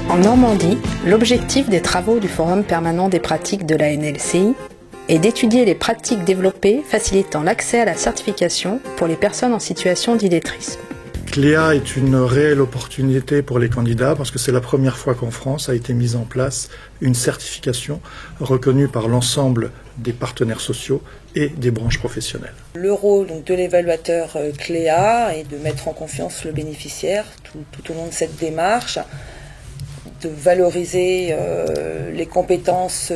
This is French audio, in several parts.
En Normandie, l'objectif des travaux du Forum permanent des pratiques de la NLCI est d'étudier les pratiques développées facilitant l'accès à la certification pour les personnes en situation d'illettrisme. CLEA est une réelle opportunité pour les candidats parce que c'est la première fois qu'en France a été mise en place une certification reconnue par l'ensemble des partenaires sociaux et des branches professionnelles. Le rôle donc, de l'évaluateur CLEA est de mettre en confiance le bénéficiaire tout au long de cette démarche, de valoriser les compétences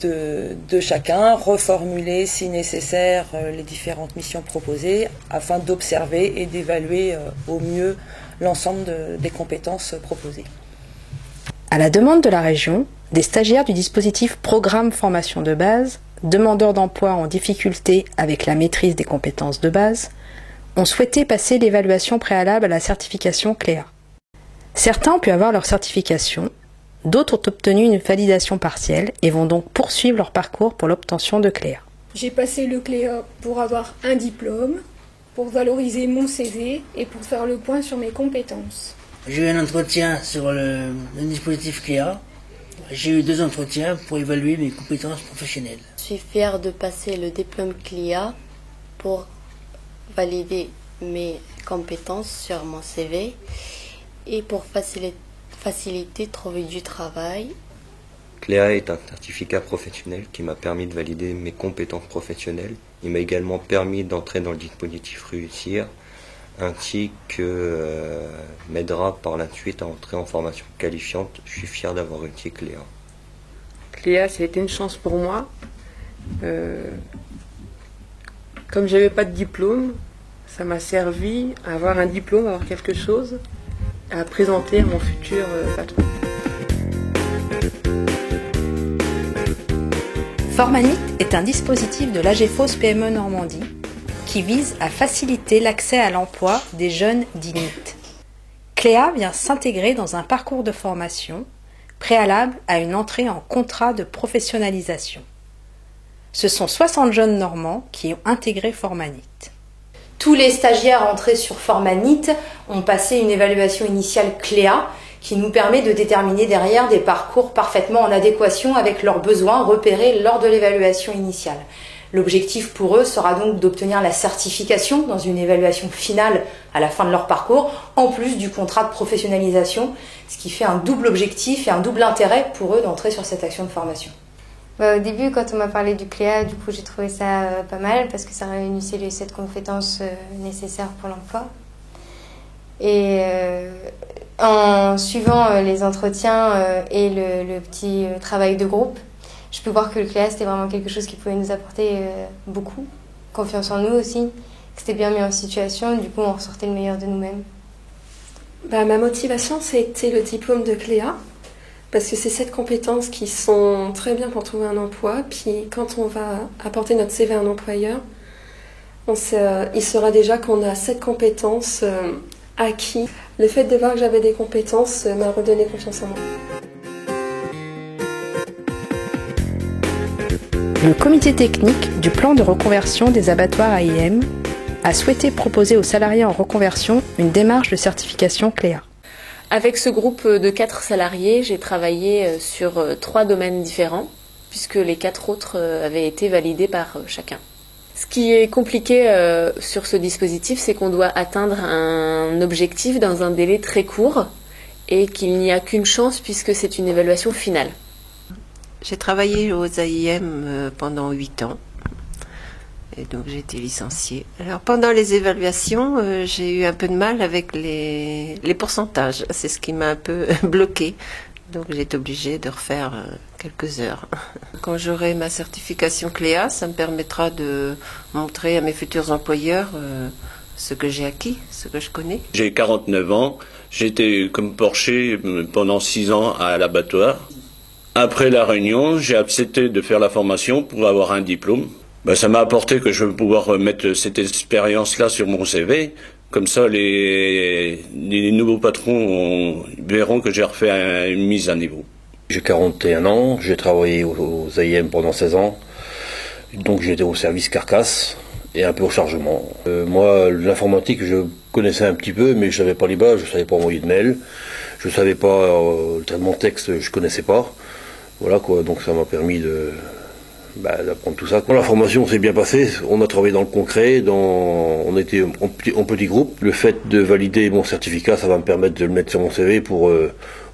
de chacun, reformuler si nécessaire les différentes missions proposées afin d'observer et d'évaluer au mieux l'ensemble des compétences proposées. À la demande de la région, des stagiaires du dispositif Programme Formation de base, demandeurs d'emploi en difficulté avec la maîtrise des compétences de base, ont souhaité passer l'évaluation préalable à la certification CLEA. Certains ont pu avoir leur certification, d'autres ont obtenu une validation partielle et vont donc poursuivre leur parcours pour l'obtention de CLEA. J'ai passé le CLEA pour avoir un diplôme, pour valoriser mon CV et pour faire le point sur mes compétences. J'ai eu un entretien sur le dispositif CLEA. J'ai eu 2 entretiens pour évaluer mes compétences professionnelles. Je suis fière de passer le diplôme CLEA pour valider mes compétences sur mon CV et pour faciliter trouver du travail. CLEA est un certificat professionnel qui m'a permis de valider mes compétences professionnelles. Il m'a également permis d'entrer dans le dispositif Réussir, ainsi que m'aidera par la suite à entrer en formation qualifiante. Je suis fier d'avoir réussi CLEA. CLEA, c'était une chance pour moi. Comme j'avais pas de diplôme, ça m'a servi à avoir un diplôme, à avoir quelque chose à présenter à mon futur patron. Formanit est un dispositif de l'AGFOS PME Normandie qui vise à faciliter l'accès à l'emploi des jeunes d'INIT. CLEA vient s'intégrer dans un parcours de formation préalable à une entrée en contrat de professionnalisation. Ce sont 60 jeunes normands qui ont intégré Formanit. Tous les stagiaires entrés sur Formanit ont passé une évaluation initiale CLEA qui nous permet de déterminer derrière des parcours parfaitement en adéquation avec leurs besoins repérés lors de l'évaluation initiale. L'objectif pour eux sera donc d'obtenir la certification dans une évaluation finale à la fin de leur parcours, en plus du contrat de professionnalisation, ce qui fait un double objectif et un double intérêt pour eux d'entrer sur cette action de formation. Au début, quand on m'a parlé du CLEA, du coup, j'ai trouvé ça pas mal parce que ça réunissait les 7 compétences nécessaires pour l'emploi. Et en suivant les entretiens et le petit travail de groupe, je peux voir que le CLEA, c'était vraiment quelque chose qui pouvait nous apporter beaucoup. Confiance en nous aussi, que c'était bien mis en situation, du coup, on ressortait le meilleur de nous-mêmes. Ma motivation, c'était le diplôme de CLEA. Parce que c'est 7 compétences qui sont très bien pour trouver un emploi. Puis quand on va apporter notre CV à un employeur, il saura déjà qu'on a 7 compétences acquises. Le fait de voir que j'avais des compétences m'a redonné confiance en moi. Le comité technique du plan de reconversion des abattoirs AIM a souhaité proposer aux salariés en reconversion une démarche de certification CLEA. Avec ce groupe de 4 salariés, j'ai travaillé sur 3 domaines différents, puisque les 4 autres avaient été validés par chacun. Ce qui est compliqué sur ce dispositif, c'est qu'on doit atteindre un objectif dans un délai très court et qu'il n'y a qu'une chance puisque c'est une évaluation finale. J'ai travaillé aux AIM pendant 8 ans. Et donc j'ai été licenciée. Alors pendant les évaluations, j'ai eu un peu de mal avec les pourcentages. C'est ce qui m'a un peu bloquée. Donc j'ai été obligée de refaire quelques heures. Quand j'aurai ma certification CLEA, ça me permettra de montrer à mes futurs employeurs ce que j'ai acquis, ce que je connais. J'ai 49 ans. J'étais comme porcher pendant 6 ans à l'abattoir. Après la réunion, j'ai accepté de faire la formation pour avoir un diplôme. Ça m'a apporté que je vais pouvoir mettre cette expérience-là sur mon CV. Comme ça, les nouveaux patrons verront que j'ai refait une mise à niveau. J'ai 41 ans, j'ai travaillé aux AIM pendant 16 ans. Donc j'étais au service carcasse. et un peu au chargement. Moi, l'informatique, je connaissais un petit peu, mais je savais pas les bases, je savais pas envoyer de mail, je savais pas le traitement de texte, je connaissais pas. Voilà quoi, donc ça m'a permis d'apprendre tout ça. Quand la formation s'est bien passée, on a travaillé dans le concret, on était en petit groupe. Le fait de valider mon certificat, ça va me permettre de le mettre sur mon CV pour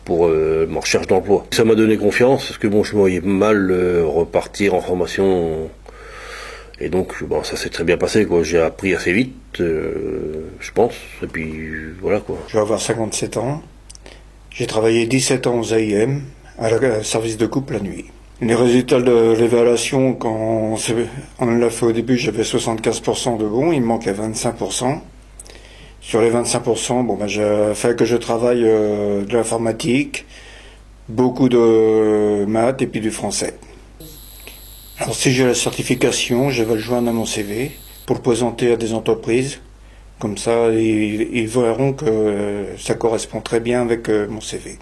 ma recherche d'emploi. Ça m'a donné confiance, parce que bon, je me voyais mal repartir en formation. Et donc, ça s'est très bien passé, quoi. J'ai appris assez vite, je pense. Et puis, voilà, quoi. Je vais avoir 57 ans. J'ai travaillé 17 ans aux AIM, à la service de coupe la nuit. Les résultats de l'évaluation, quand on l'a fait au début, j'avais 75% de bons, il me manquait 25%. Sur les 25%, il fallait que je travaille de l'informatique, beaucoup de maths et puis du français. Alors si j'ai la certification, je vais le joindre à mon CV pour le présenter à des entreprises. Comme ça, ils verront que ça correspond très bien avec mon CV.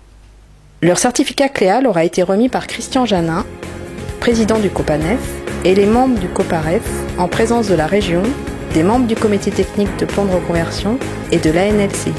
Leur certificat CLEA leur a été remis par Christian Janin, président du COPANEF, et les membres du COPAREF, en présence de la région, des membres du comité technique de plan de reconversion et de l'ANLCI.